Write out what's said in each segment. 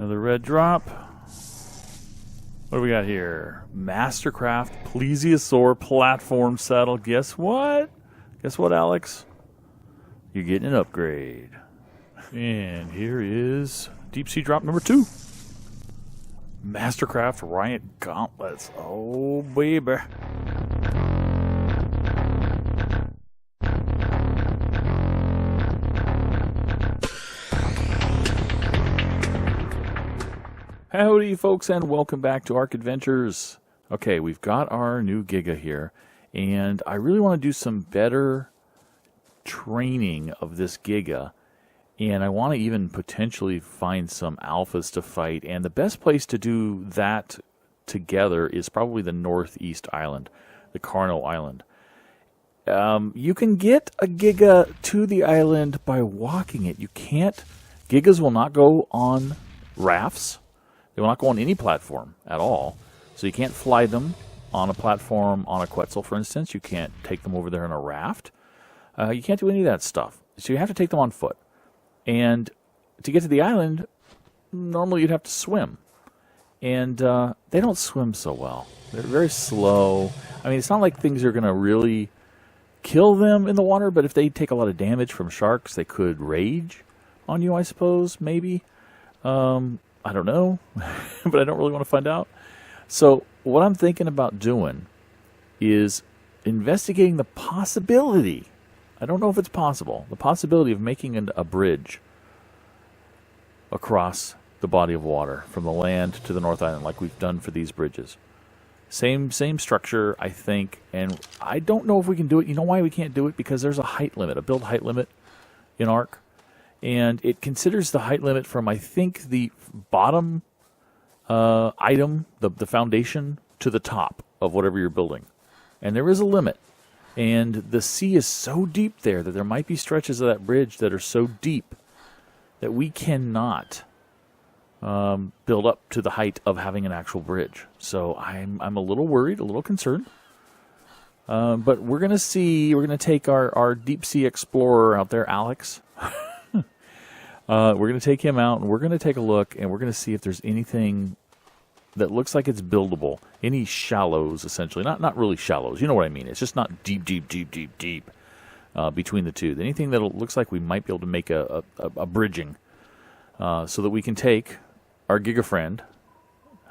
Another red drop. What do we got here? Mastercraft Plesiosaur platform saddle. Guess what? Guess what, Alex? You're getting an upgrade. And here is deep sea drop number 2. Mastercraft Riot Gauntlets. Oh, baby. Howdy, folks, and welcome back to ARK Adventures. Okay, we've got our new Giga here, and I really want to do some better training of this Giga, and I want to even potentially find some alphas to fight, and the best place to do that together is probably the northeast island, the Carno island. You can get a Giga to the island by walking it. You can't. Gigas will not go on rafts. They will not go on any platform at all. So you can't fly them on a platform on a Quetzal, for instance. You can't take them over there in a raft. You can't do any of that stuff. So you have to take them on foot. And to get to the island, normally you'd have to swim. And they don't swim so well. They're very slow. I mean, it's not like things are going to really kill them in the water, but if they take a lot of damage from sharks, they could rage on you, I suppose, maybe. I don't know, but I don't really want to find out. So what I'm thinking about doing is investigating the possibility, I don't know if it's possible, the possibility of making a bridge across the body of water from the land to the North Island like we've done for these bridges. Same structure, I think, and I don't know if we can do it. You know why we can't do it? Because there's a height limit, a build height limit in ARK. And it considers the height limit from, I think, the bottom item, the foundation, to the top of whatever you're building. And there is a limit. And the sea is so deep there that there might be stretches of that bridge that are so deep that we cannot build up to the height of having an actual bridge. So I'm a little worried, a little concerned. But we're going to see, we're going to take our deep sea explorer out there, Alex. We're going to take him out, and we're going to take a look, and we're going to see if there's anything that looks like it's buildable. Any shallows, essentially. Not really shallows. You know what I mean. It's just not deep between the two. Anything that looks like we might be able to make a bridging so that we can take our Giga friend,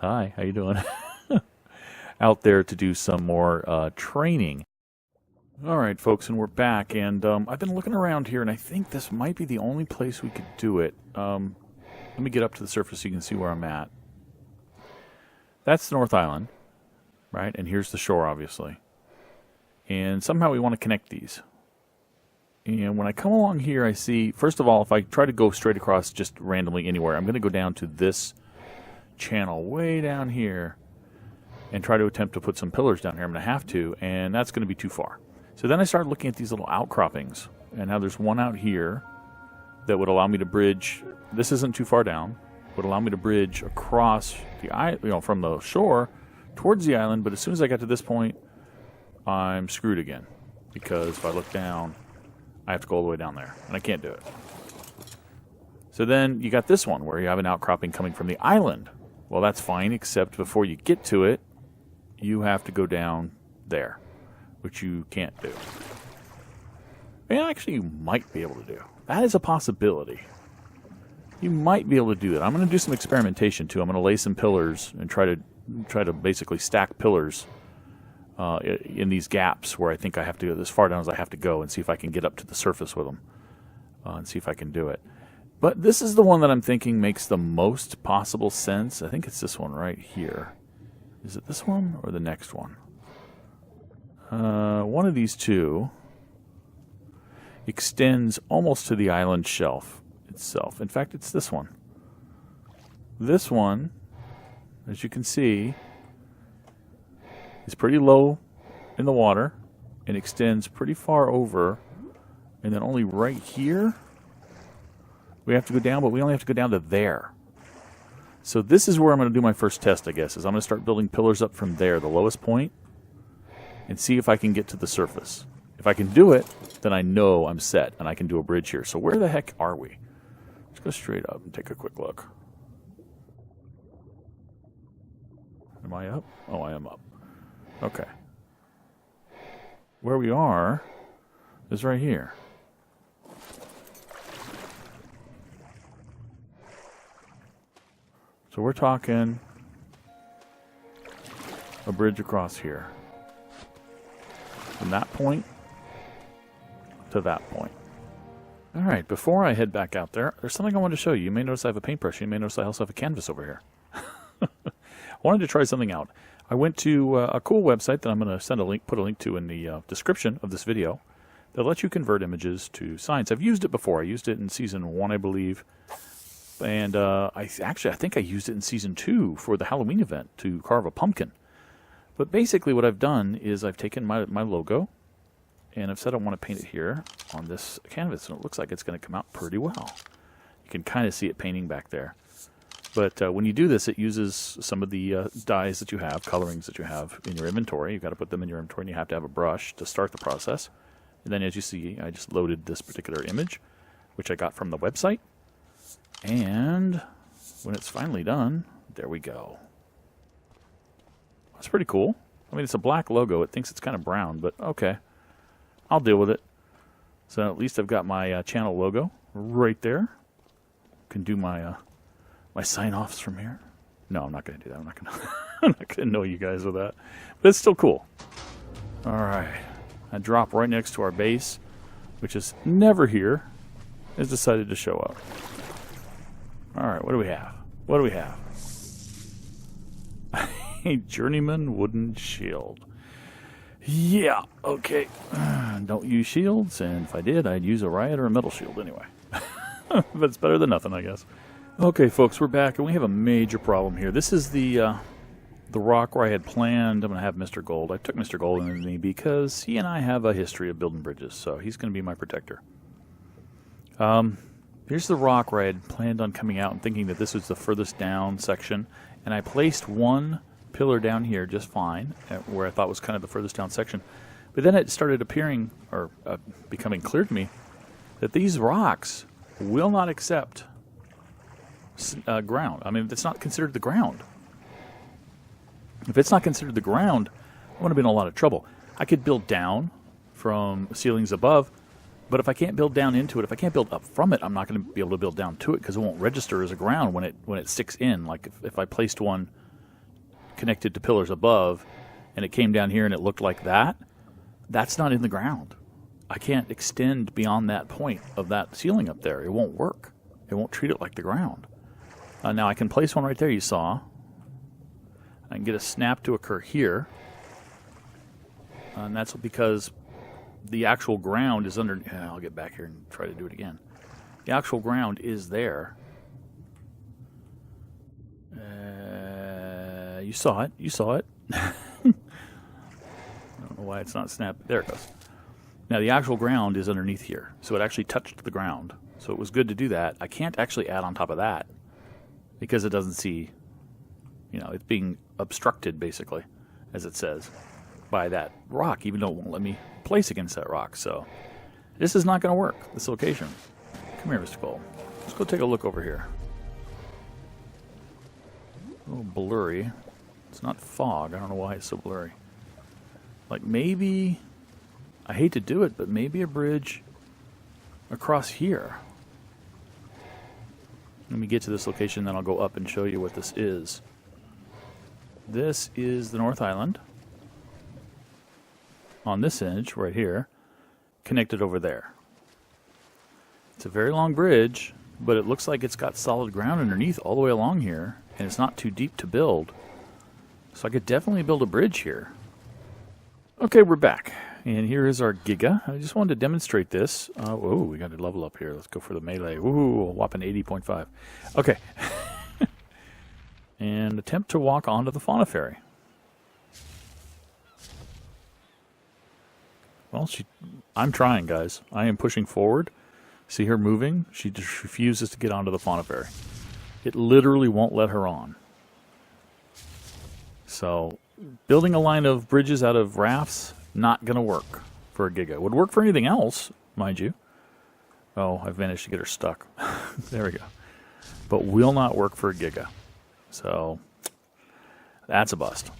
hi, how you doing, out there to do some more training. All right, folks, and we're back, and I've been looking around here, and I think this might be the only place we could do it. Let me get up to the surface so you can see where I'm at. That's the North Island, right? And here's the shore, obviously. And somehow we want to connect these. And when I come along here, I see, first of all, if I try to go straight across just randomly anywhere, I'm going to go down to this channel way down here and try to attempt to put some pillars down here. I'm going to have to, and that's going to be too far. So then I started looking at these little outcroppings, and now there's one out here that would allow me to bridge. This isn't too far down. Would allow me to bridge across the from the shore towards the island. But as soon as I got to this point, I'm screwed again, because if I look down, I have to go all the way down there, and I can't do it. So then you got this one where you have an outcropping coming from the island. Well, that's fine, except before you get to it, you have to go down there, which you can't do. And actually, you might be able to do. That is a possibility. You might be able to do that. I'm going to do some experimentation, too. I'm going to lay some pillars and try to basically stack pillars in these gaps where I think I have to go as far down as I have to go, and see if I can get up to the surface with them and see if I can do it. But this is the one that I'm thinking makes the most possible sense. I think it's this one right here. Is it this one or the next one? One of these two extends almost to the island shelf itself. In fact, it's this one. This one, as you can see, is pretty low in the water and extends pretty far over. And then only right here, we have to go down, but we only have to go down to there. So this is where I'm going to do my first test, I guess, is I'm going to start building pillars up from there, the lowest point, and see if I can get to the surface. If I can do it, then I know I'm set, and I can do a bridge here. So where the heck are we? Let's go straight up and take a quick look. Am I up? Oh, I am up. Okay. Where we are is right here. So we're talking a bridge across here. From that point to that point. All right, before I head back out there, there's something I wanted to show you. You may notice I have a paintbrush. You may notice I also have a canvas over here. I wanted to try something out. I went to a cool website that I'm going to put a link to in the description of this video that lets you convert images to signs. I've used it before. I used it in Season 1, I believe. And I think I used it in Season 2 for the Halloween event to carve a pumpkin. But basically what I've done is I've taken my logo and I've said I want to paint it here on this canvas. And it looks like it's going to come out pretty well. You can kind of see it painting back there. But when you do this, it uses some of the dyes that you have, colorings that you have in your inventory. You've got to put them in your inventory, and you have to have a brush to start the process. And then as you see, I just loaded this particular image, which I got from the website. And when it's finally done, there we go. That's pretty cool. I mean, it's a black logo. It thinks it's kind of brown, but okay. I'll deal with it. So at least I've got my channel logo right there. Can do my my sign-offs from here. No, I'm not going to do that. I'm not going to annoy you guys with that. But it's still cool. All right. I drop right next to our base, which is never here, has decided to show up. All right, what do we have? What do we have? A journeyman wooden shield. Yeah, okay. Don't use shields, and if I did, I'd use a riot or a metal shield anyway. But it's better than nothing, I guess. Okay, folks, we're back, and we have a major problem here. This is the rock where I had planned I'm going to have Mr. Gold. I took Mr. Gold in me because he and I have a history of building bridges, so he's going to be my protector. Here's the rock where I had planned on coming out and thinking that this was the furthest down section, and I placed one pillar down here just fine, where I thought was kind of the furthest down section. But then it started appearing, or becoming clear to me, that these rocks will not accept ground. I mean, it's not considered the ground. If it's not considered the ground, I'm going to be in a lot of trouble. I could build down from ceilings above, but if I can't build down into it, if I can't build up from it, I'm not going to be able to build down to it because it won't register as a ground when it sticks in. Like if I placed one connected to pillars above and it came down here and it looked like that, that's not in the ground. I can't extend beyond that point of that ceiling up there. It won't work. It won't treat it like the ground. Now I can place one right there, you saw. I can get a snap to occur here. And that's because the actual ground is under... I'll get back here and try to do it again. The actual ground is there. You saw it. You saw it. I don't know why it's not snapped. There it goes. Now the actual ground is underneath here. So it actually touched the ground. So it was good to do that. I can't actually add on top of that because it doesn't see... it's being obstructed, basically, as it says, by that rock, even though it won't let me place against that rock. So this is not going to work, this location. Come here, Mr. Cole. Let's go take a look over here. A little blurry. It's not fog. I don't know why it's so blurry. Like maybe, I hate to do it, but maybe a bridge across here. Let me get to this location, then I'll go up and show you what this is. This is the North Island. On this edge, right here, connected over there. It's a very long bridge, but it looks like it's got solid ground underneath all the way along here, and it's not too deep to build. So I could definitely build a bridge here. Okay, we're back. And here is our Giga. I just wanted to demonstrate this. Oh, we got to level up here. Let's go for the melee. Ooh, a whopping 80.5. Okay. And attempt to walk onto the fauna ferry. Well, I'm trying, guys. I am pushing forward. See her moving? She just refuses to get onto the fauna ferry. It literally won't let her on. So, building a line of bridges out of rafts, not going to work for a Giga. It would work for anything else, mind you. Oh, I've managed to get her stuck. There we go. But will not work for a Giga. So, That's a bust.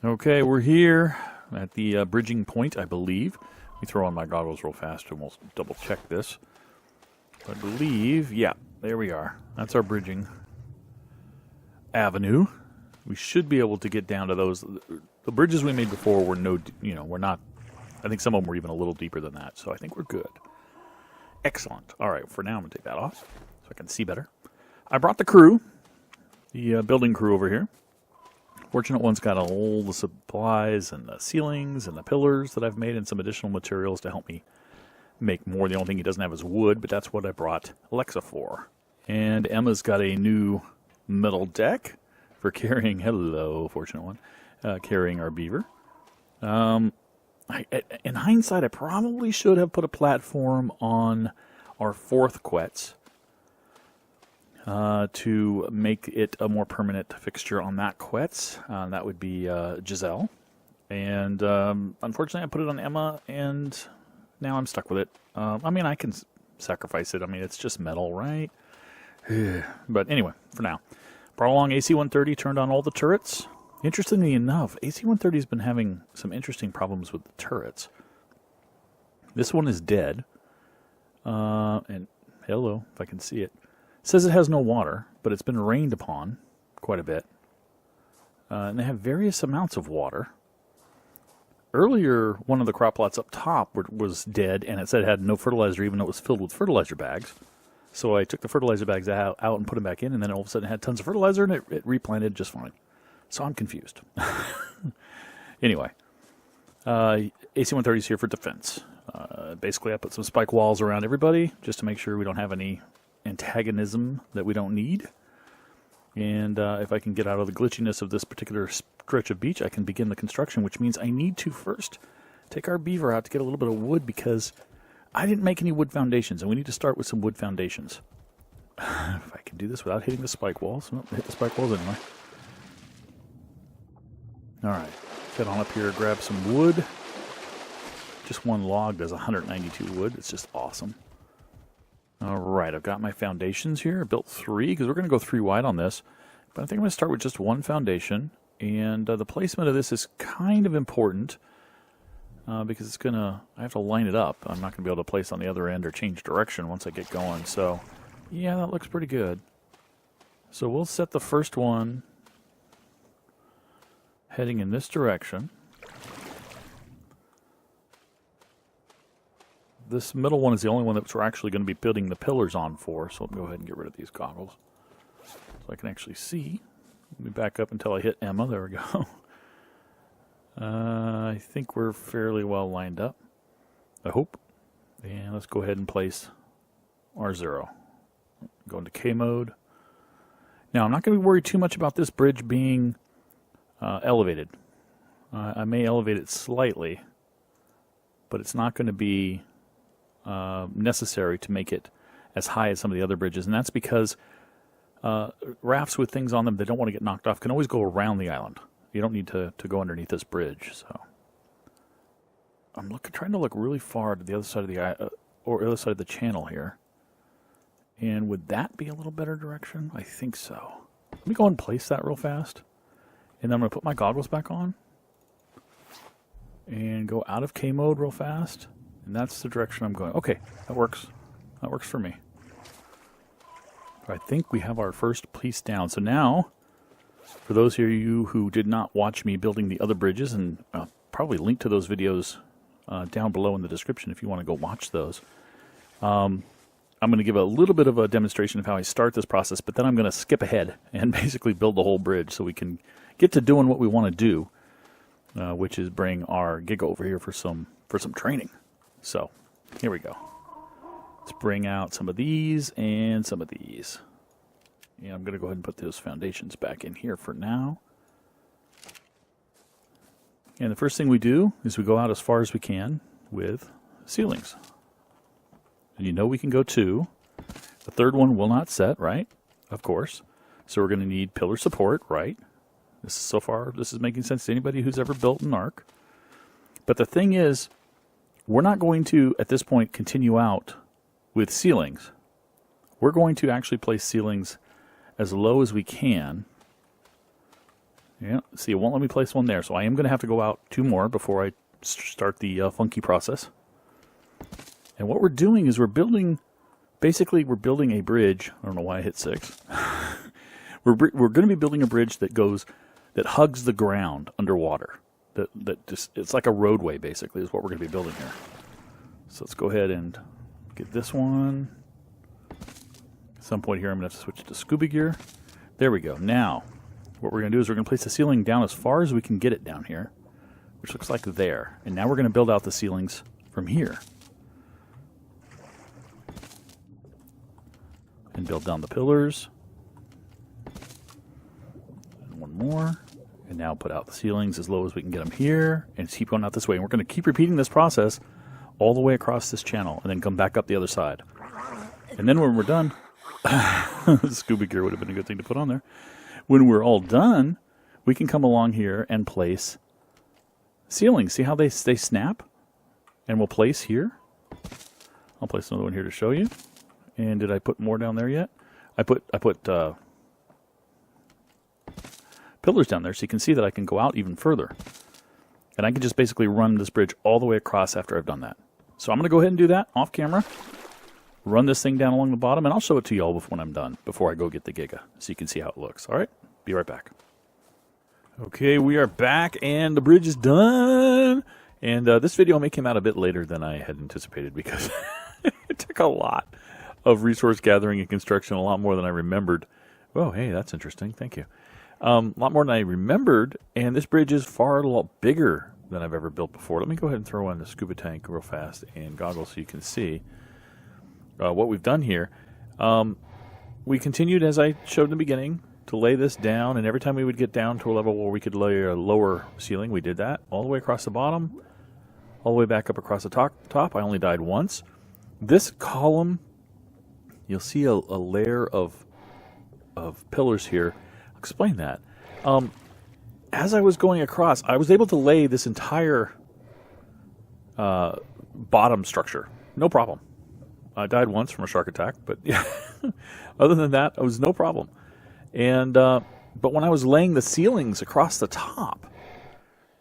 Okay, we're here at the bridging point, I believe. Let me throw on my goggles real fast and we'll double check this. I believe, yeah, there we are. That's our bridging avenue. We should be able to get down to those. The bridges we made before were we're not, I think some of them were even a little deeper than that, so I think we're good. Excellent. All right, for now I'm going to take that off so I can see better. I brought the crew, the building crew over here. Fortunate One's got all the supplies and the ceilings and the pillars that I've made and some additional materials to help me make more. The only thing he doesn't have is wood, but that's what I brought Alexa for. And Emma's got a new metal deck for carrying, hello, Fortunate One, carrying our beaver. In hindsight, I probably should have put a platform on our fourth quetz to make it a more permanent fixture on that quetz. That would be Giselle. And unfortunately, I put it on Emma, and now I'm stuck with it. I mean, I can sacrifice it. I mean, it's just metal, right? But anyway, for now. Brought along AC-130, turned on all the turrets. Interestingly enough, AC-130 has been having some interesting problems with the turrets. This one is dead. And hello, if I can see it. It says it has no water, but it's been rained upon quite a bit. And they have various amounts of water. Earlier, one of the crop plots up top was dead, and it said it had no fertilizer, even though it was filled with fertilizer bags. So I took the fertilizer bags out and put them back in, and then all of a sudden it had tons of fertilizer, and it replanted just fine. So I'm confused. Anyway, AC-130 is here for defense. Basically, I put some spike walls around everybody just to make sure we don't have any antagonism that we don't need. And if I can get out of the glitchiness of this particular stretch of beach, I can begin the construction, which means I need to first take our beaver out to get a little bit of wood because I didn't make any wood foundations, and we need to start with some wood foundations. If I can do this without hitting the spike walls. Oh, hit the spike walls anyway. Alright, head on up here, grab some wood. Just one log does 192 wood. It's just awesome. Alright, I've got my foundations here. I built 3, because we're going to go 3 wide on this. But I think I'm going to start with just one foundation. And the placement of this is kind of important. Because it's going to, I have to line it up. I'm not going to be able to place on the other end or change direction once I get going. So, yeah, that looks pretty good. So we'll set the first one heading in this direction. This middle one is the only one that we're actually going to be building the pillars on for. So I'll go ahead and get rid of these goggles so I can actually see. Let me back up until I hit Emma. There we go. I think we're fairly well lined up, I hope. And let's go ahead and place R0. Go into K mode. Now, I'm not going to worry too much about this bridge being elevated. I may elevate it slightly, but it's not going to be necessary to make it as high as some of the other bridges. And that's because rafts with things on them that don't want to get knocked off can always go around the island. You don't need to go underneath this bridge. So I'm trying to look really far to the other side of the or other side of the channel here. And would that be a little better direction? I think so. Let me go and place that real fast. And then I'm going to put my goggles back on. And go out of K mode real fast. And that's the direction I'm going. Okay, that works. That works for me. I think we have our first piece down. So now, for those of you who did not watch me building the other bridges, and probably link to those videos down below in the description if you want to go watch those. I'm going to give a little bit of a demonstration of how I start this process, but then I'm going to skip ahead and basically build the whole bridge so we can get to doing what we want to do, which is bring our Giga over here for some training. So here we go. Let's bring out some of these and some of these. Yeah, I'm going to go ahead and put those foundations back in here for now. And the first thing we do is we go out as far as we can with ceilings. And you know we can go 2. The third one will not set, right? Of course. So we're going to need pillar support, right? So far, this is making sense to anybody who's ever built an ARK. But the thing is, we're not going to, at this point, continue out with ceilings. We're going to actually place ceilings as low as we can Yeah, see, it won't let me place one there, so I am going to have to go out 2 more before I start the funky process. And what we're doing is we're building a bridge. I don't know why I hit 6. We're going to be building a bridge that hugs the ground underwater. It's like a roadway, basically, is what we're going to be building here. So let's go ahead and get this one. At some point here, I'm going to have to switch to scuba gear. There we go. Now, what we're going to do is we're going to place the ceiling down as far as we can get it down here, which looks like there. And now we're going to build out the ceilings from here. And build down the pillars. And one more. And now put out the ceilings as low as we can get them here. And keep going out this way. And we're going to keep repeating this process all the way across this channel. And then come back up the other side. And then when we're done... scuba gear would have been a good thing to put on there. When we're all done, we can come along here and place ceilings. See how they snap? And we'll place here. I'll place another one here to show you. And did I put more down there yet? I put pillars down there so you can see that I can go out even further. And I can just basically run this bridge all the way across after I've done that. So I'm going to go ahead and do that off camera. Run this thing down along the bottom, and I'll show it to y'all when I'm done, before I go get the Giga, so you can see how it looks. All right? Be right back. Okay, we are back, and the bridge is done. And this video may come out a bit later than I had anticipated, because it took a lot of resource gathering and construction, a lot more than I remembered. Oh, hey, that's interesting. Thank you. A lot more than I remembered, and this bridge is far a lot bigger than I've ever built before. Let me go ahead and throw on the scuba tank real fast and goggles so you can see what we've done here. We continued, as I showed in the beginning, to lay this down, and every time we would get down to a level where we could lay a lower ceiling, we did that all the way across the bottom, all the way back up across the top. I only died once. This column, you'll see a layer of pillars here. I'll explain that. As I was going across, I was able to lay this entire bottom structure. No problem. I died once from a shark attack, but yeah, other than that, it was no problem. And but when I was laying the ceilings across the top,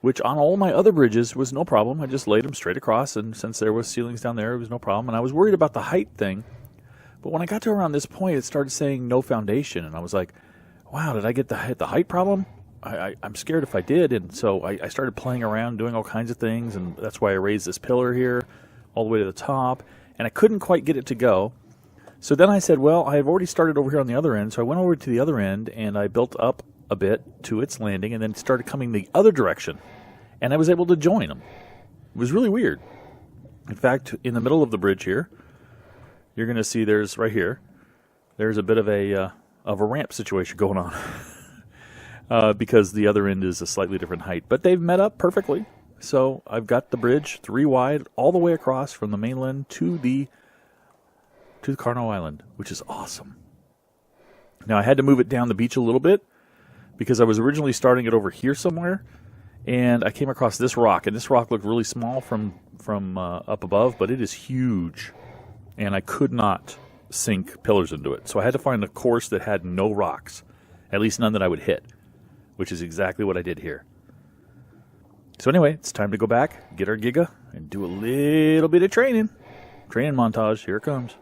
which on all my other bridges was no problem, I just laid them straight across, and since there was ceilings down there, it was no problem. And I was worried about the height thing, but when I got to around this point, it started saying no foundation, and I was like, wow, did I get the height problem? I'm scared if I did, and so I started playing around, doing all kinds of things, and that's why I raised this pillar here all the way to the top. And I couldn't quite get it to go. So then I said, well, I've already started over here on the other end. So I went over to the other end, and I built up a bit to its landing, and then started coming the other direction. And I was able to join them. It was really weird. In fact, in the middle of the bridge here, you're going to see there's a bit of a ramp situation going on. Because the other end is a slightly different height. But they've met up perfectly. So I've got the bridge 3 wide all the way across from the mainland to the Carno Island, which is awesome. Now I had to move it down the beach a little bit because I was originally starting it over here somewhere, and I came across this rock, and this rock looked really small from up above, but it is huge, and I could not sink pillars into it. So I had to find a course that had no rocks, at least none that I would hit, which is exactly what I did here. So anyway, it's time to go back, get our Giga, and do a little bit of training. Training montage, here it comes.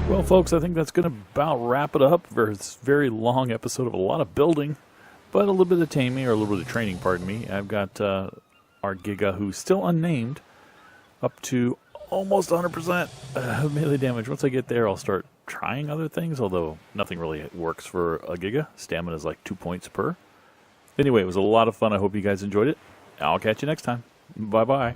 Well, folks, I think that's going to about wrap it up for this very long episode of a lot of building, but a little bit of taming, or a little bit of training, pardon me. I've got our Giga, who's still unnamed, up to almost 100% melee damage. Once I get there, I'll start trying other things, although nothing really works for a Giga. Stamina is like 2 points per. Anyway, it was a lot of fun. I hope you guys enjoyed it. I'll catch you next time. Bye-bye.